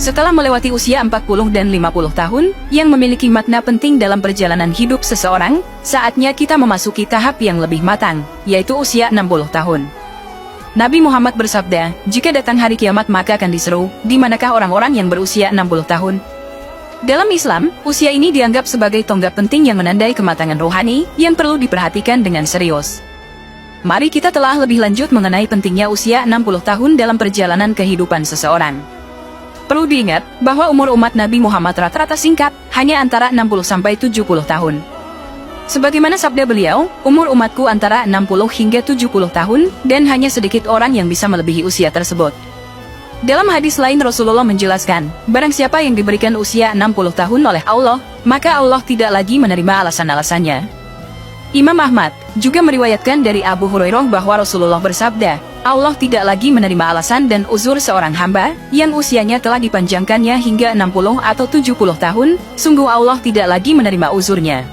Setelah melewati usia 40 dan 50 tahun, yang memiliki makna penting dalam perjalanan hidup seseorang, saatnya kita memasuki tahap yang lebih matang, yaitu usia 60 tahun. Nabi Muhammad bersabda, jika datang hari kiamat maka akan diseru, di manakah orang-orang yang berusia 60 tahun? Dalam Islam, usia ini dianggap sebagai tonggak penting yang menandai kematangan rohani, yang perlu diperhatikan dengan serius. Mari kita telah lebih lanjut mengenai pentingnya usia 60 tahun dalam perjalanan kehidupan seseorang. Perlu diingat, bahwa umur umat Nabi Muhammad rata-rata singkat, hanya antara 60-70 tahun. Sebagaimana sabda beliau, umur umatku antara 60 hingga 70 tahun, dan hanya sedikit orang yang bisa melebihi usia tersebut. Dalam hadis lain Rasulullah menjelaskan, barang siapa yang diberikan usia 60 tahun oleh Allah, maka Allah tidak lagi menerima alasan-alasannya. Imam Ahmad juga meriwayatkan dari Abu Hurairah bahwa Rasulullah bersabda, Allah tidak lagi menerima alasan dan uzur seorang hamba yang usianya telah dipanjangkannya hingga 60 atau 70 tahun, sungguh Allah tidak lagi menerima uzurnya.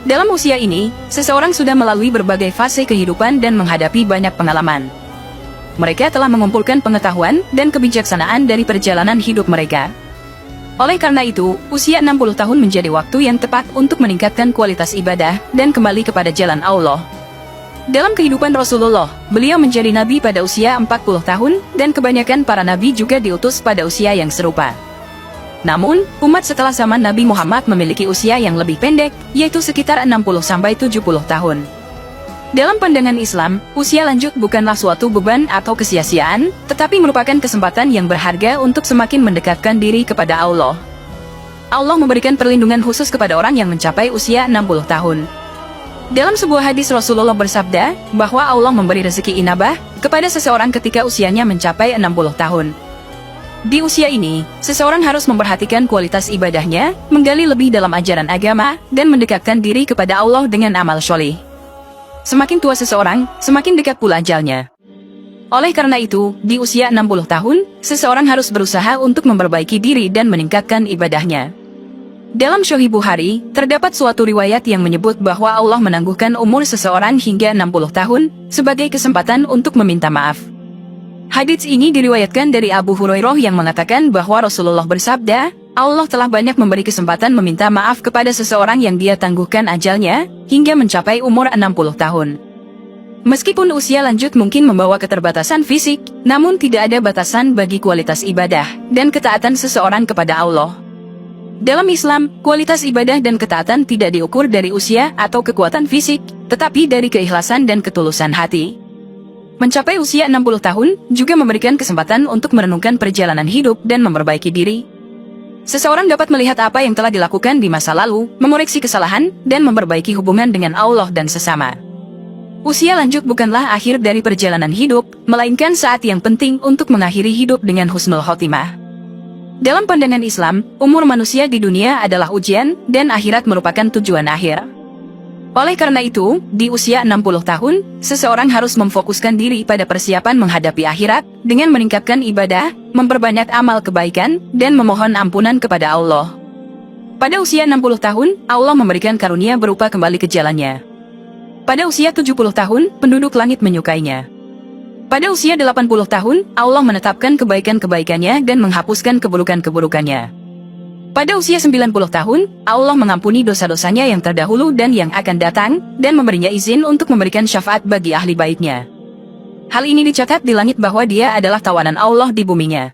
Dalam usia ini, seseorang sudah melalui berbagai fase kehidupan dan menghadapi banyak pengalaman. Mereka telah mengumpulkan pengetahuan dan kebijaksanaan dari perjalanan hidup mereka. Oleh karena itu, usia 60 tahun menjadi waktu yang tepat untuk meningkatkan kualitas ibadah dan kembali kepada jalan Allah. Dalam kehidupan Rasulullah, beliau menjadi nabi pada usia 40 tahun, dan kebanyakan para nabi juga diutus pada usia yang serupa. Namun, umat setelah zaman Nabi Muhammad memiliki usia yang lebih pendek, yaitu sekitar 60-70 tahun. Dalam pandangan Islam, usia lanjut bukanlah suatu beban atau kesia-siaan, tetapi merupakan kesempatan yang berharga untuk semakin mendekatkan diri kepada Allah. Allah memberikan perlindungan khusus kepada orang yang mencapai usia 60 tahun. Dalam sebuah hadis Rasulullah bersabda, bahwa Allah memberi rezeki inabah kepada seseorang ketika usianya mencapai 60 tahun. Di usia ini, seseorang harus memperhatikan kualitas ibadahnya, menggali lebih dalam ajaran agama, dan mendekatkan diri kepada Allah dengan amal sholih. Semakin tua seseorang, semakin dekat pula ajalnya. Oleh karena itu, di usia 60 tahun, seseorang harus berusaha untuk memperbaiki diri dan meningkatkan ibadahnya. Dalam Sahih Bukhari, terdapat suatu riwayat yang menyebut bahwa Allah menangguhkan umur seseorang hingga 60 tahun, sebagai kesempatan untuk meminta maaf. Hadits ini diriwayatkan dari Abu Hurairah yang mengatakan bahwa Rasulullah bersabda, Allah telah banyak memberi kesempatan meminta maaf kepada seseorang yang dia tangguhkan ajalnya, hingga mencapai umur 60 tahun. Meskipun usia lanjut mungkin membawa keterbatasan fisik, namun tidak ada batasan bagi kualitas ibadah, dan ketaatan seseorang kepada Allah. Dalam Islam, kualitas ibadah dan ketaatan tidak diukur dari usia atau kekuatan fisik, tetapi dari keikhlasan dan ketulusan hati. Mencapai usia 60 tahun juga memberikan kesempatan untuk merenungkan perjalanan hidup dan memperbaiki diri. Seseorang dapat melihat apa yang telah dilakukan di masa lalu, mengoreksi kesalahan, dan memperbaiki hubungan dengan Allah dan sesama. Usia lanjut bukanlah akhir dari perjalanan hidup, melainkan saat yang penting untuk mengakhiri hidup dengan husnul khotimah. Dalam pandangan Islam, umur manusia di dunia adalah ujian, dan akhirat merupakan tujuan akhir. Oleh karena itu, di usia 60 tahun, seseorang harus memfokuskan diri pada persiapan menghadapi akhirat, dengan meningkatkan ibadah, memperbanyak amal kebaikan, dan memohon ampunan kepada Allah. Pada usia 60 tahun, Allah memberikan karunia berupa kembali ke jalannya. Pada usia 70 tahun, penduduk langit menyukainya. Pada usia 80 tahun, Allah menetapkan kebaikan-kebaikannya dan menghapuskan keburukan-keburukannya. Pada usia 90 tahun, Allah mengampuni dosa-dosanya yang terdahulu dan yang akan datang, dan memberinya izin untuk memberikan syafaat bagi ahli baitnya. Hal ini dicatat di langit bahwa dia adalah tawanan Allah di buminya.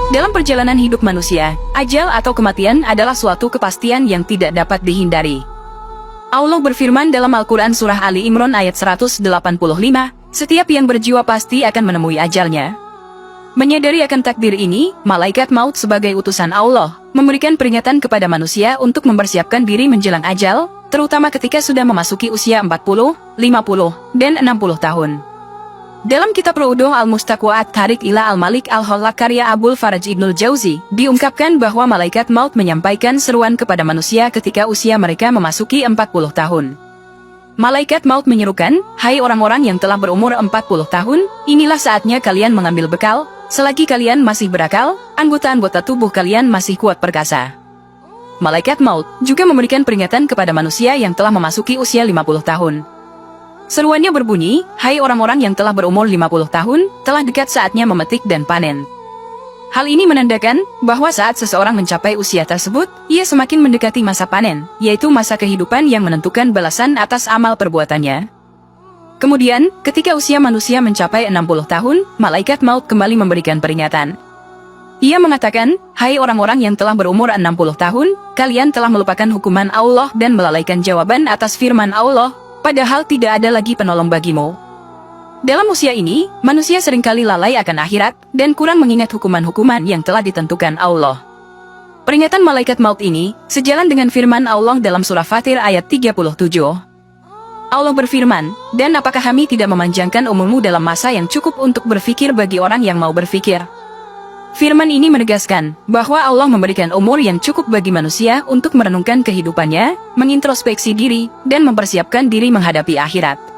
Dalam perjalanan hidup manusia, ajal atau kematian adalah suatu kepastian yang tidak dapat dihindari. Allah berfirman dalam Al-Quran Surah Ali Imran ayat 185, setiap yang berjiwa pasti akan menemui ajalnya. Menyadari akan takdir ini, malaikat maut sebagai utusan Allah, memberikan peringatan kepada manusia untuk mempersiapkan diri menjelang ajal, terutama ketika sudah memasuki usia 40, 50, dan 60 tahun. Dalam kitab Ru'uduh Al-Mustaqwa'at Tarik ila Al-Malik Al-Hollak karya Abul Faraj Ibnul Jauzi, diungkapkan bahwa malaikat maut menyampaikan seruan kepada manusia ketika usia mereka memasuki 40 tahun. Malaikat maut menyerukan, hai orang-orang yang telah berumur 40 tahun, inilah saatnya kalian mengambil bekal, selagi kalian masih berakal, anggota-anggota tubuh kalian masih kuat perkasa. Malaikat maut juga memberikan peringatan kepada manusia yang telah memasuki usia 50 tahun. Seruannya berbunyi, "Hai orang-orang yang telah berumur 50 tahun, telah dekat saatnya memetik dan panen." Hal ini menandakan bahwa saat seseorang mencapai usia tersebut, ia semakin mendekati masa panen, yaitu masa kehidupan yang menentukan balasan atas amal perbuatannya. Kemudian, ketika usia manusia mencapai 60 tahun, malaikat maut kembali memberikan peringatan. Ia mengatakan, "Hai orang-orang yang telah berumur 60 tahun, kalian telah melupakan hukuman Allah dan melalaikan jawaban atas firman Allah, padahal tidak ada lagi penolong bagimu." Dalam usia ini, manusia seringkali lalai akan akhirat dan kurang mengingat hukuman-hukuman yang telah ditentukan Allah. Peringatan malaikat maut ini sejalan dengan firman Allah dalam surah Fatir ayat 37. Allah berfirman, "Dan apakah kami tidak memanjangkan umurmu dalam masa yang cukup untuk berfikir bagi orang yang mau berfikir?" Firman ini menegaskan bahwa Allah memberikan umur yang cukup bagi manusia untuk merenungkan kehidupannya, mengintrospeksi diri, dan mempersiapkan diri menghadapi akhirat.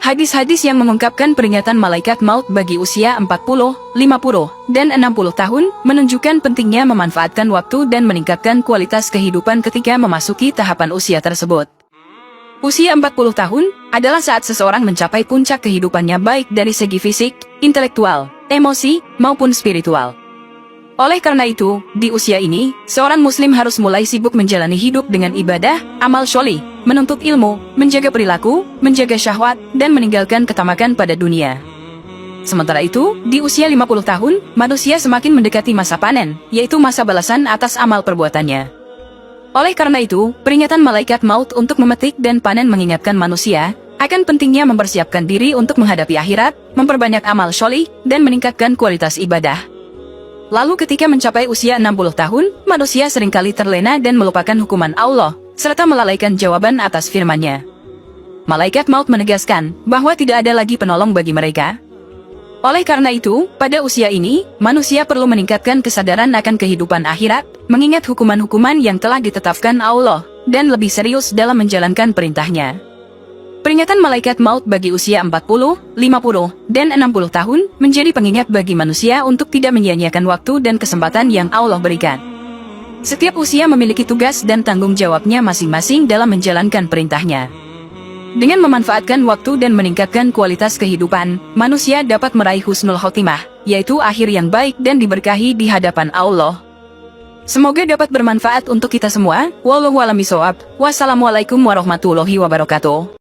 Hadis-hadis yang mengungkapkan peringatan malaikat maut bagi usia 40, 50, dan 60 tahun menunjukkan pentingnya memanfaatkan waktu dan meningkatkan kualitas kehidupan ketika memasuki tahapan usia tersebut. Usia 40 tahun adalah saat seseorang mencapai puncak kehidupannya baik dari segi fisik, intelektual, emosi, maupun spiritual. Oleh karena itu, di usia ini, seorang muslim harus mulai sibuk menjalani hidup dengan ibadah, amal syolih, menuntut ilmu, menjaga perilaku, menjaga syahwat, dan meninggalkan ketamakan pada dunia. Sementara itu, di usia 50 tahun, manusia semakin mendekati masa panen, yaitu masa balasan atas amal perbuatannya. Oleh karena itu, peringatan malaikat maut untuk memetik dan panen mengingatkan manusia akan pentingnya mempersiapkan diri untuk menghadapi akhirat, memperbanyak amal syolih, dan meningkatkan kualitas ibadah. Lalu ketika mencapai usia 60 tahun, manusia seringkali terlena dan melupakan hukuman Allah, serta melalaikan jawaban atas firman-Nya. Malaikat maut menegaskan bahwa tidak ada lagi penolong bagi mereka. Oleh karena itu, pada usia ini, manusia perlu meningkatkan kesadaran akan kehidupan akhirat, mengingat hukuman-hukuman yang telah ditetapkan Allah, dan lebih serius dalam menjalankan perintahnya. Peringatan malaikat maut bagi usia 40, 50, dan 60 tahun menjadi pengingat bagi manusia untuk tidak menyia-nyiakan waktu dan kesempatan yang Allah berikan. Setiap usia memiliki tugas dan tanggung jawabnya masing-masing dalam menjalankan perintahnya. Dengan memanfaatkan waktu dan meningkatkan kualitas kehidupan, manusia dapat meraih husnul khotimah, yaitu akhir yang baik dan diberkahi di hadapan Allah. Semoga dapat bermanfaat untuk kita semua. Wallahu a'lam bishawab. Wassalamualaikum warahmatullahi wabarakatuh.